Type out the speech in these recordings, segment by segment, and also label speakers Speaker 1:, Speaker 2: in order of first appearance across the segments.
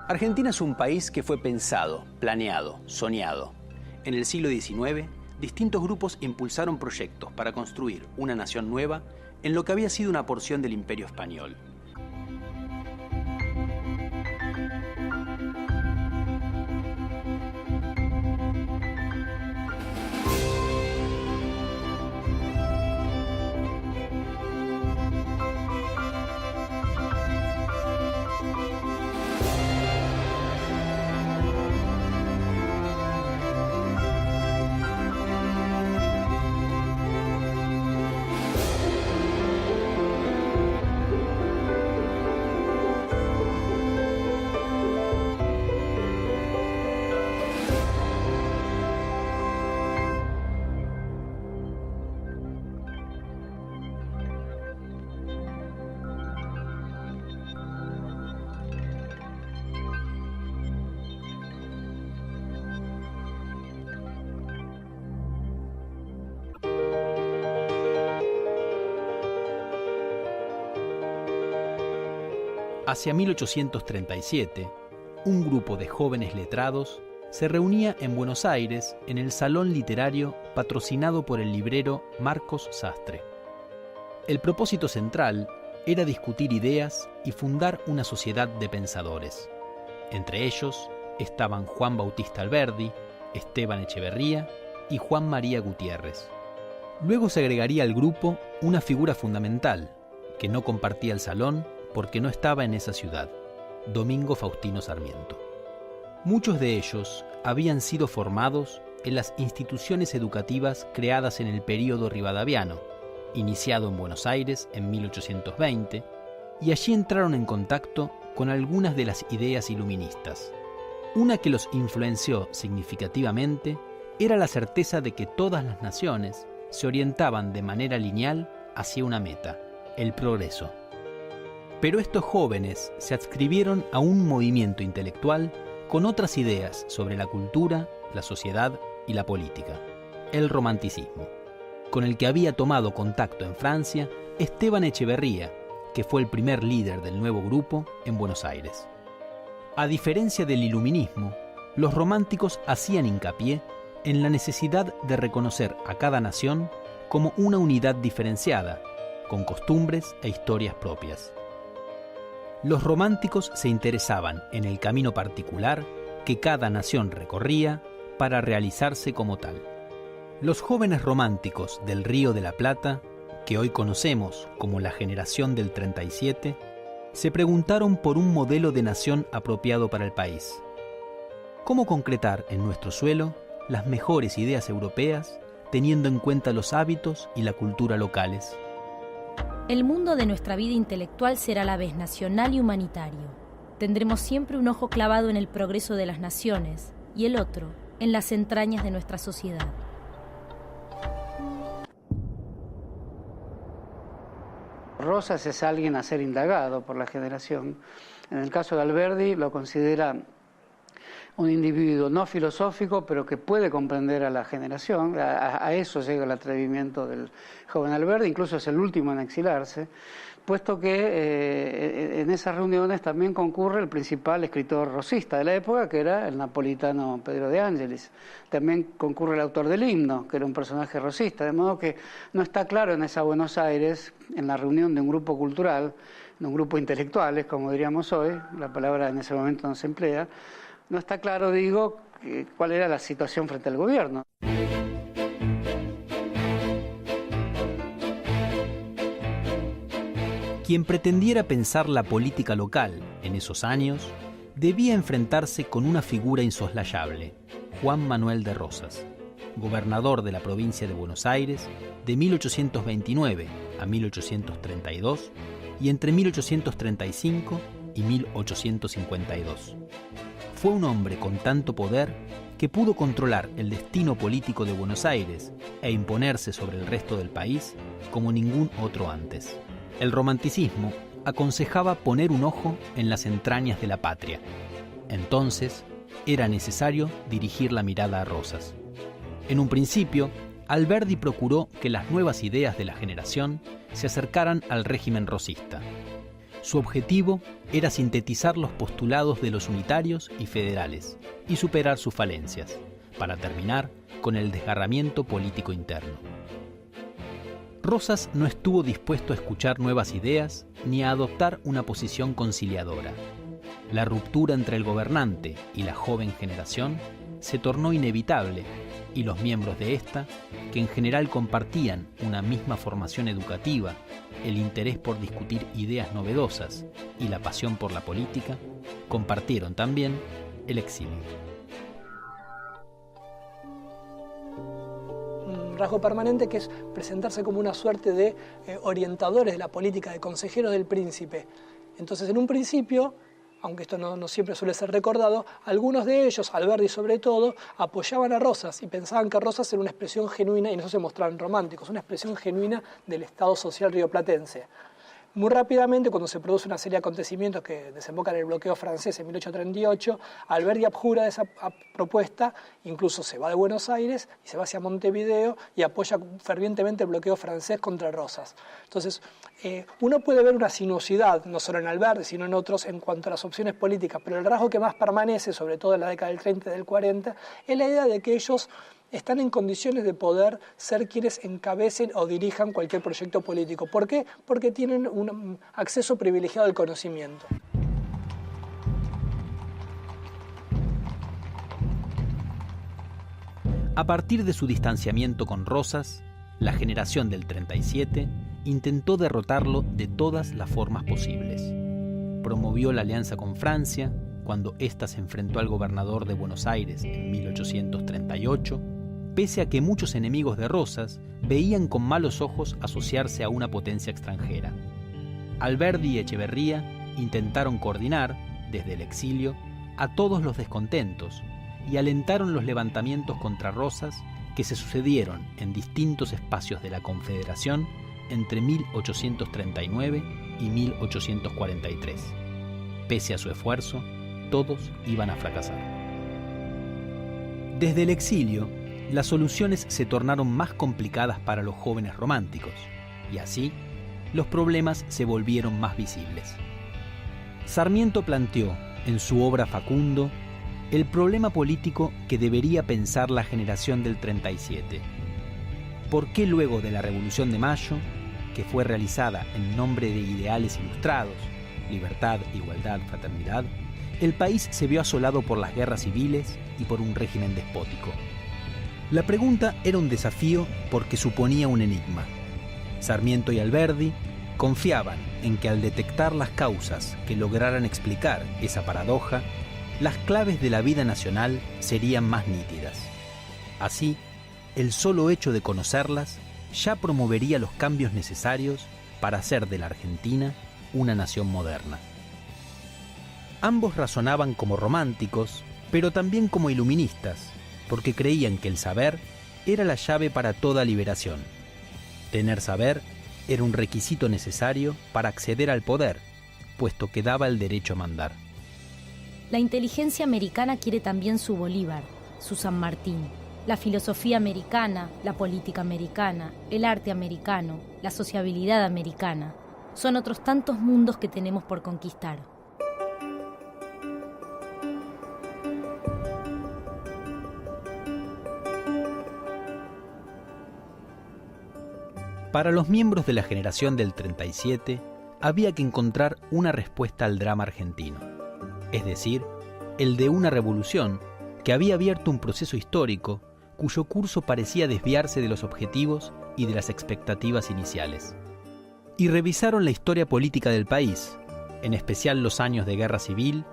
Speaker 1: Argentina es un país que fue pensado, planeado, soñado. En el siglo XIX, distintos grupos impulsaron proyectos para construir una nación nueva en lo que había sido una porción del Imperio Español. Hacia 1837, un grupo de jóvenes letrados se reunía en Buenos Aires en el Salón Literario patrocinado por el librero Marcos Sastre. El propósito central era discutir ideas y fundar una sociedad de pensadores. Entre ellos estaban Juan Bautista Alberdi, Esteban Echeverría y Juan María Gutiérrez. Luego se agregaría al grupo una figura fundamental, que no compartía el salón porque no estaba en esa ciudad, Domingo Faustino Sarmiento. Muchos de ellos habían sido formados en las instituciones educativas creadas en el período rivadaviano, iniciado en Buenos Aires en 1820, y allí entraron en contacto con algunas de las ideas iluministas. Una que los influenció significativamente era la certeza de que todas las naciones se orientaban de manera lineal hacia una meta, el progreso. Pero estos jóvenes se adscribieron a un movimiento intelectual con otras ideas sobre la cultura, la sociedad y la política, el romanticismo, con el que había tomado contacto en Francia Esteban Echeverría, que fue el primer líder del nuevo grupo en Buenos Aires. A diferencia del iluminismo, los románticos hacían hincapié en la necesidad de reconocer a cada nación como una unidad diferenciada, con costumbres e historias propias. Los románticos se interesaban en el camino particular que cada nación recorría para realizarse como tal. Los jóvenes románticos del Río de la Plata, que hoy conocemos como la generación del 37, se preguntaron por un modelo de nación apropiado para el país. ¿Cómo concretar en nuestro suelo las mejores ideas europeas teniendo en cuenta los hábitos y la cultura locales?
Speaker 2: El mundo de nuestra vida intelectual será a la vez nacional y humanitario. Tendremos siempre un ojo clavado en el progreso de las naciones y el otro en las entrañas de nuestra sociedad.
Speaker 3: Rosas es alguien a ser indagado por la generación. En el caso de Alberdi lo considera un individuo no filosófico, pero que puede comprender a la generación. A eso llega el atrevimiento del joven Alberdi, incluso es el último en exilarse, puesto que en esas reuniones también concurre el principal escritor rosista de la época, que era el napolitano Pedro de Ángelis. También concurre el autor del himno, que era un personaje rosista, de modo que no está claro en esa Buenos Aires, en la reunión de un grupo cultural, de un grupo intelectuales, como diríamos hoy, la palabra en ese momento no se emplea, no está claro, digo, cuál era la situación frente al gobierno.
Speaker 1: Quien pretendiera pensar la política local en esos años debía enfrentarse con una figura insoslayable, Juan Manuel de Rosas, gobernador de la provincia de Buenos Aires de 1829 a 1832 y entre 1835 y 1852. Fue un hombre con tanto poder que pudo controlar el destino político de Buenos Aires e imponerse sobre el resto del país como ningún otro antes. El romanticismo aconsejaba poner un ojo en las entrañas de la patria. Entonces, era necesario dirigir la mirada a Rosas. En un principio, Alberdi procuró que las nuevas ideas de la generación se acercaran al régimen rosista. Su objetivo era sintetizar los postulados de los unitarios y federales y superar sus falencias, para terminar con el desgarramiento político interno. Rosas no estuvo dispuesto a escuchar nuevas ideas ni a adoptar una posición conciliadora. La ruptura entre el gobernante y la joven generación se tornó inevitable y los miembros de esta, que en general compartían una misma formación educativa, el interés por discutir ideas novedosas y la pasión por la política, compartieron también el exilio.
Speaker 4: Un rasgo permanente que es presentarse como una suerte de orientadores de la política, de consejeros del príncipe. Entonces, en un principio, aunque esto no siempre suele ser recordado, algunos de ellos, Alberdi sobre todo, apoyaban a Rosas y pensaban que Rosas era una expresión genuina, y en eso se mostraban románticos, una expresión genuina del Estado social rioplatense. Muy rápidamente, cuando se produce una serie de acontecimientos que desembocan en el bloqueo francés en 1838, Alberdi abjura de esa propuesta, incluso se va de Buenos Aires y se va hacia Montevideo y apoya fervientemente el bloqueo francés contra Rosas. Entonces, uno puede ver una sinuosidad, no solo en Alberdi, sino en otros, en cuanto a las opciones políticas, pero el rasgo que más permanece, sobre todo en la década del 30 y del 40, es la idea de que ellos están en condiciones de poder ser quienes encabecen o dirijan cualquier proyecto político. ¿Por qué? Porque tienen un acceso privilegiado al conocimiento.
Speaker 1: A partir de su distanciamiento con Rosas, la generación del 37 intentó derrotarlo de todas las formas posibles. Promovió la alianza con Francia, cuando ésta se enfrentó al gobernador de Buenos Aires en 1838, pese a que muchos enemigos de Rosas veían con malos ojos asociarse a una potencia extranjera. Alberdi y Echeverría intentaron coordinar, desde el exilio, a todos los descontentos y alentaron los levantamientos contra Rosas que se sucedieron en distintos espacios de la Confederación entre 1839 y 1843. Pese a su esfuerzo, todos iban a fracasar. Desde el exilio, las soluciones se tornaron más complicadas para los jóvenes románticos, y así, los problemas se volvieron más visibles. Sarmiento planteó, en su obra Facundo, el problema político que debería pensar la generación del 37. ¿Por qué luego de la Revolución de Mayo, que fue realizada en nombre de ideales ilustrados, libertad, igualdad, fraternidad, el país se vio asolado por las guerras civiles y por un régimen despótico? La pregunta era un desafío porque suponía un enigma. Sarmiento y Alberdi confiaban en que al detectar las causas que lograran explicar esa paradoja, las claves de la vida nacional serían más nítidas. Así, el solo hecho de conocerlas ya promovería los cambios necesarios para hacer de la Argentina una nación moderna. Ambos razonaban como románticos, pero también como iluministas, porque creían que el saber era la llave para toda liberación. Tener saber era un requisito necesario para acceder al poder, puesto que daba el derecho a mandar.
Speaker 2: La inteligencia americana quiere también su Bolívar, su San Martín, la filosofía americana, la política americana, el arte americano, la sociabilidad americana. Son otros tantos mundos que tenemos por conquistar.
Speaker 1: Para los miembros de la generación del 37, había que encontrar una respuesta al drama argentino, es decir, el de una revolución que había abierto un proceso histórico cuyo curso parecía desviarse de los objetivos y de las expectativas iniciales. Y revisaron la historia política del país, en especial los años de guerra civil,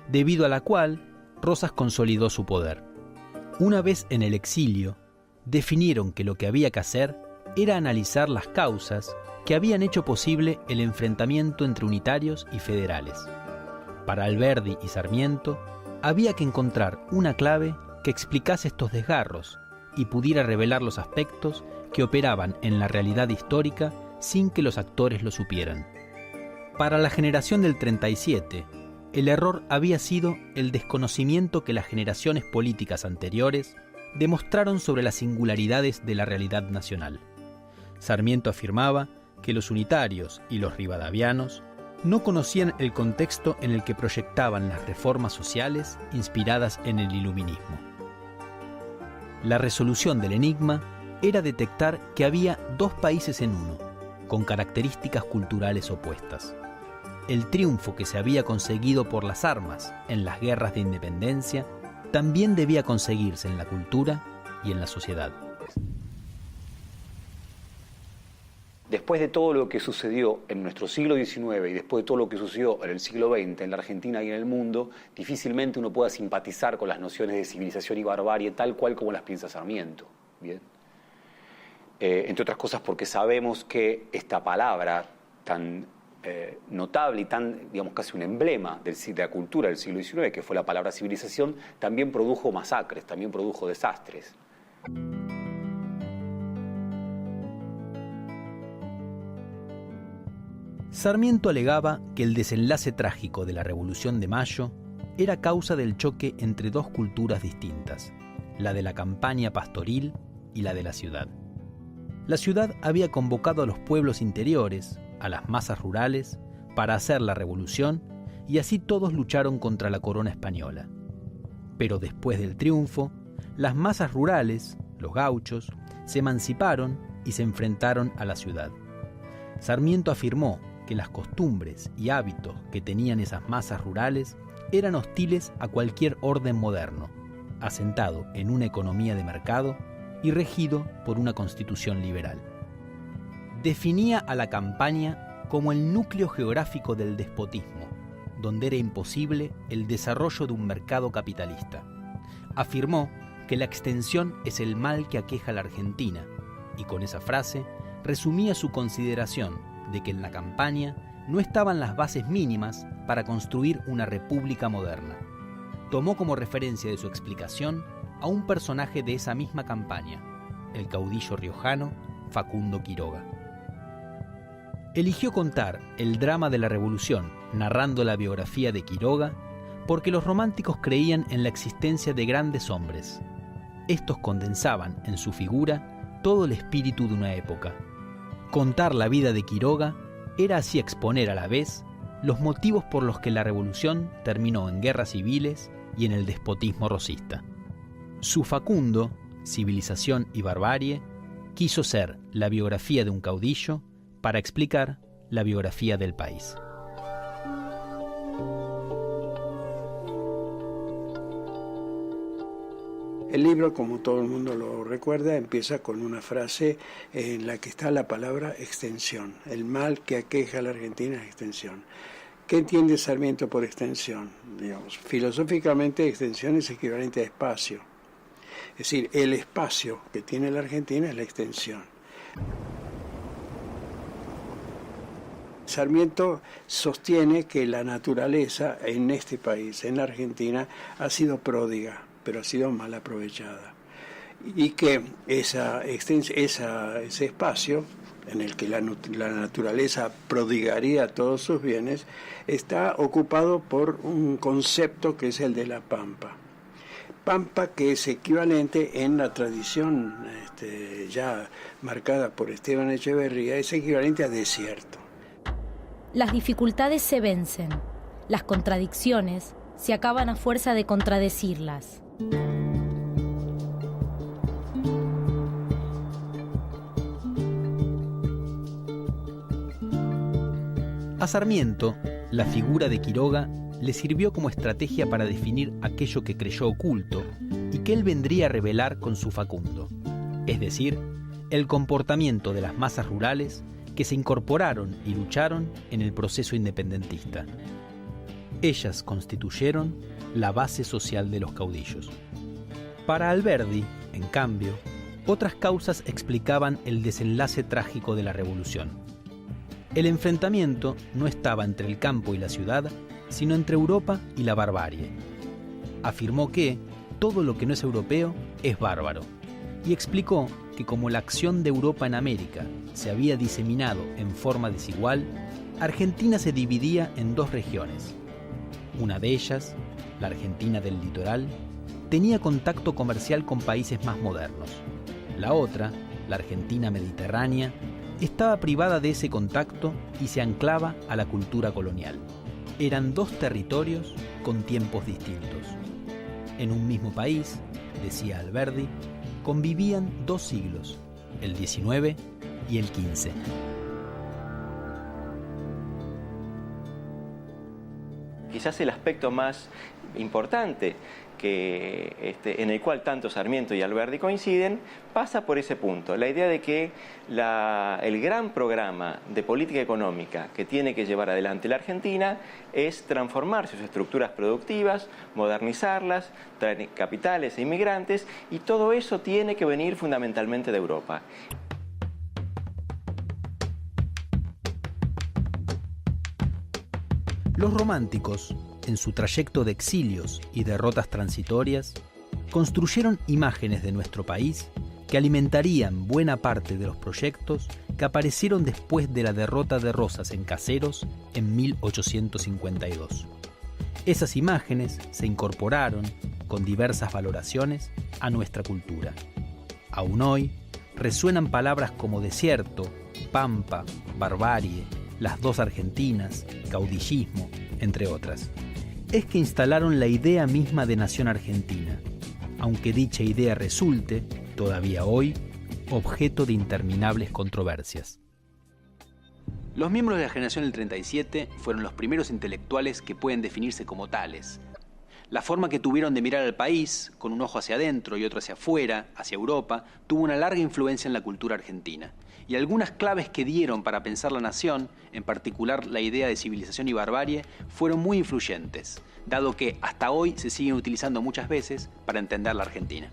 Speaker 1: debido a la cual Rosas consolidó su poder. Una vez en el exilio, definieron que lo que había que hacer era analizar las causas que habían hecho posible el enfrentamiento entre unitarios y federales. Para Alberdi y Sarmiento, había que encontrar una clave que explicase estos desgarros y pudiera revelar los aspectos que operaban en la realidad histórica sin que los actores lo supieran. Para la generación del 37, el error había sido el desconocimiento que las generaciones políticas anteriores demostraron sobre las singularidades de la realidad nacional. Sarmiento afirmaba que los unitarios y los rivadavianos no conocían el contexto en el que proyectaban las reformas sociales inspiradas en el iluminismo. La resolución del enigma era detectar que había dos países en uno, con características culturales opuestas. El triunfo que se había conseguido por las armas en las guerras de independencia también debía conseguirse en la cultura y en la sociedad.
Speaker 5: Después de todo lo que sucedió en nuestro siglo XIX y después de todo lo que sucedió en el siglo XX en la Argentina y en el mundo, difícilmente uno pueda simpatizar con las nociones de civilización y barbarie tal cual como las piensa Sarmiento. ¿Bien? Entre otras cosas porque sabemos que esta palabra tan notable y tan, digamos, casi un emblema de la cultura del siglo XIX, que fue la palabra civilización, también produjo masacres, también produjo desastres.
Speaker 1: Sarmiento alegaba que el desenlace trágico de la Revolución de Mayo era causa del choque entre dos culturas distintas, la de la campaña pastoril y la de la ciudad. La ciudad había convocado a los pueblos interiores, a las masas rurales, para hacer la revolución, y así todos lucharon contra la corona española. Pero después del triunfo, las masas rurales, los gauchos, se emanciparon y se enfrentaron a la ciudad. Sarmiento afirmó que las costumbres y hábitos que tenían esas masas rurales eran hostiles a cualquier orden moderno, asentado en una economía de mercado y regido por una constitución liberal. Definía a la campaña como el núcleo geográfico del despotismo, donde era imposible el desarrollo de un mercado capitalista. Afirmó que la extensión es el mal que aqueja a la Argentina, y con esa frase resumía su consideración de que en la campaña no estaban las bases mínimas para construir una república moderna. Tomó como referencia de su explicación a un personaje de esa misma campaña, el caudillo riojano Facundo Quiroga. Eligió contar el drama de la Revolución narrando la biografía de Quiroga porque los románticos creían en la existencia de grandes hombres. Estos condensaban en su figura todo el espíritu de una época. Contar la vida de Quiroga era así exponer a la vez los motivos por los que la Revolución terminó en guerras civiles y en el despotismo rosista. Su Facundo, Civilización y Barbarie, quiso ser la biografía de un caudillo para explicar la biografía del país.
Speaker 6: El libro, como todo el mundo lo recuerda, empieza con una frase en la que está la palabra extensión. El mal que aqueja a la Argentina es extensión. ¿Qué entiende Sarmiento por extensión? Digamos, filosóficamente, extensión es equivalente a espacio. Es decir, el espacio que tiene la Argentina es la extensión. Sarmiento sostiene que la naturaleza en este país, en la Argentina, ha sido pródiga, pero ha sido mal aprovechada. Y que ese espacio en el que la naturaleza prodigaría todos sus bienes, está ocupado por un concepto que es el de la pampa. Pampa que es equivalente en la tradición ya marcada por Esteban Echeverría, es equivalente a desierto.
Speaker 2: Las dificultades se vencen, las contradicciones se acaban a fuerza de contradecirlas.
Speaker 1: A Sarmiento, la figura de Quiroga le sirvió como estrategia para definir aquello que creyó oculto y que él vendría a revelar con su Facundo, es decir, el comportamiento de las masas rurales que se incorporaron y lucharon en el proceso independentista. Ellas constituyeron la base social de los caudillos. Para Alberdi, en cambio, otras causas explicaban el desenlace trágico de la revolución. El enfrentamiento no estaba entre el campo y la ciudad, sino entre Europa y la barbarie. Afirmó que todo lo que no es europeo es bárbaro, y explicó que como la acción de Europa en América se había diseminado en forma desigual, Argentina se dividía en dos regiones. Una de ellas, la Argentina del litoral, tenía contacto comercial con países más modernos. La otra, la Argentina mediterránea, estaba privada de ese contacto y se anclaba a la cultura colonial. Eran dos territorios con tiempos distintos. En un mismo país, decía Alberdi, convivían dos siglos, el XIX y el XV.
Speaker 7: Quizás el aspecto más importante en el cual tanto Sarmiento y Alberdi coinciden, pasa por ese punto, la idea de que el gran programa de política económica que tiene que llevar adelante la Argentina es transformar sus estructuras productivas, modernizarlas, traer capitales e inmigrantes, y todo eso tiene que venir fundamentalmente de Europa.
Speaker 1: Los románticos, en su trayecto de exilios y derrotas transitorias, construyeron imágenes de nuestro país que alimentarían buena parte de los proyectos que aparecieron después de la derrota de Rosas en Caseros en 1852. Esas imágenes se incorporaron, con diversas valoraciones, a nuestra cultura. Aún hoy, resuenan palabras como desierto, pampa, barbarie, las dos Argentinas, caudillismo, entre otras. Es que instalaron la idea misma de nación argentina, aunque dicha idea resulte, todavía hoy, objeto de interminables controversias. Los miembros de la generación del 37 fueron los primeros intelectuales que pueden definirse como tales. La forma que tuvieron de mirar al país, con un ojo hacia adentro y otro hacia afuera, hacia Europa, tuvo una larga influencia en la cultura argentina. Y algunas claves que dieron para pensar la nación, en particular la idea de civilización y barbarie, fueron muy influyentes, dado que hasta hoy se siguen utilizando muchas veces para entender la Argentina.